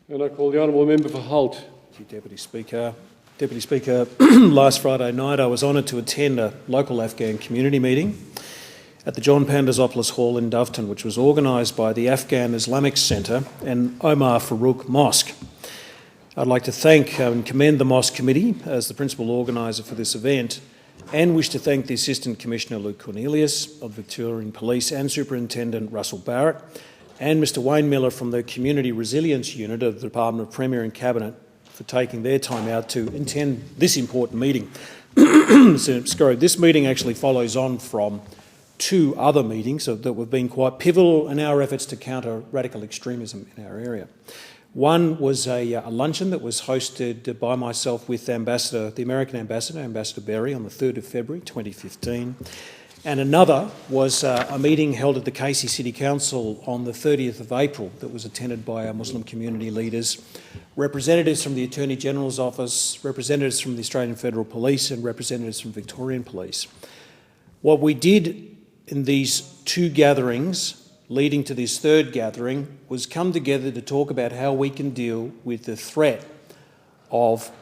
And I call the honourable member for Holt. Thank you, Deputy Speaker. Deputy Speaker, last Friday night I was honoured to attend a local Afghan community meeting at the John Pandasopoulos Hall in Doveton, which was organised by the Afghan Islamic Centre and Omar Farouk Mosque. I'd like to thank and commend the Mosque Committee as the principal organiser for this event, and wish to thank the Assistant Commissioner Luke Cornelius of Victorian Police and Superintendent Russell Barrett, and Mr Wayne Miller from the Community Resilience Unit of the Department of Premier and Cabinet for taking their time out to attend this important meeting. This meeting actually follows on from two other meetings that have been quite pivotal in our efforts to counter radical extremism in our area. One was a luncheon that was hosted by myself with the American Ambassador, Ambassador Berry, on the 3rd of February 2015. And another was a meeting held at the Casey City Council on the 30th of April that was attended by our Muslim community leaders, representatives from the Attorney General's Office, representatives from the Australian Federal Police and representatives from Victorian Police. What we did in these two gatherings leading to this third gathering was come together to talk about how we can deal with the threat of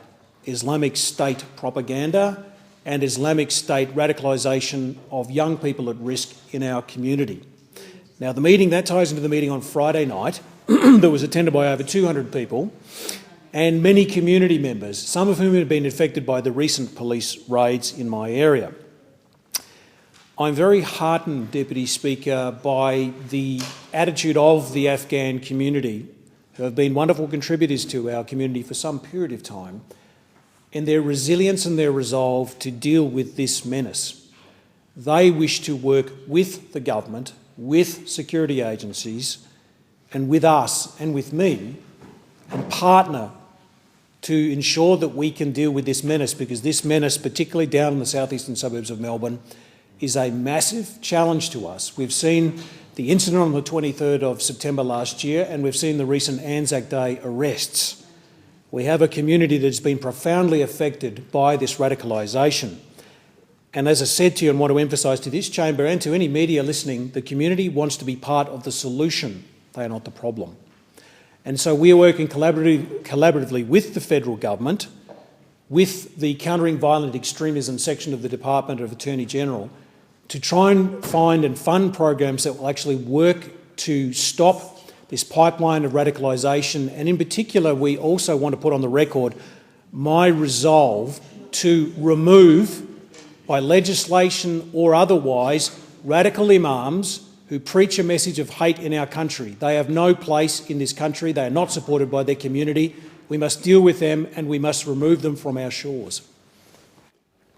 Islamic State propaganda and Islamic State radicalisation of young people at risk in our community. Now, the meeting, that ties into the meeting on Friday night that was attended by over 200 people and many community members, some of whom had been affected by the recent police raids in my area. I'm very heartened, Deputy Speaker, by the attitude of the Afghan community, who have been wonderful contributors to our community for some period of time, in their resilience and their resolve to deal with this menace. They wish to work with the government, with security agencies, and with us and with me, and partner to ensure that we can deal with this menace, because this menace, particularly down in the southeastern suburbs of Melbourne, is a massive challenge to us. We've seen the incident on the 23rd of September last year, and we've seen the recent Anzac Day arrests. We have a community that's been profoundly affected by this radicalisation. And as I said to you and want to emphasise to this chamber and to any media listening, the community wants to be part of the solution. They are not the problem. And so we are working collaboratively with the federal government, with the Countering Violent Extremism section of the Department of Attorney General, to try and find and fund programs that will actually work to stop this pipeline of radicalisation. And in particular, we also want to put on the record my resolve to remove, by legislation or otherwise, radical imams who preach a message of hate in our country. They have no place in this country. They are not supported by their community. We must deal with them and we must remove them from our shores.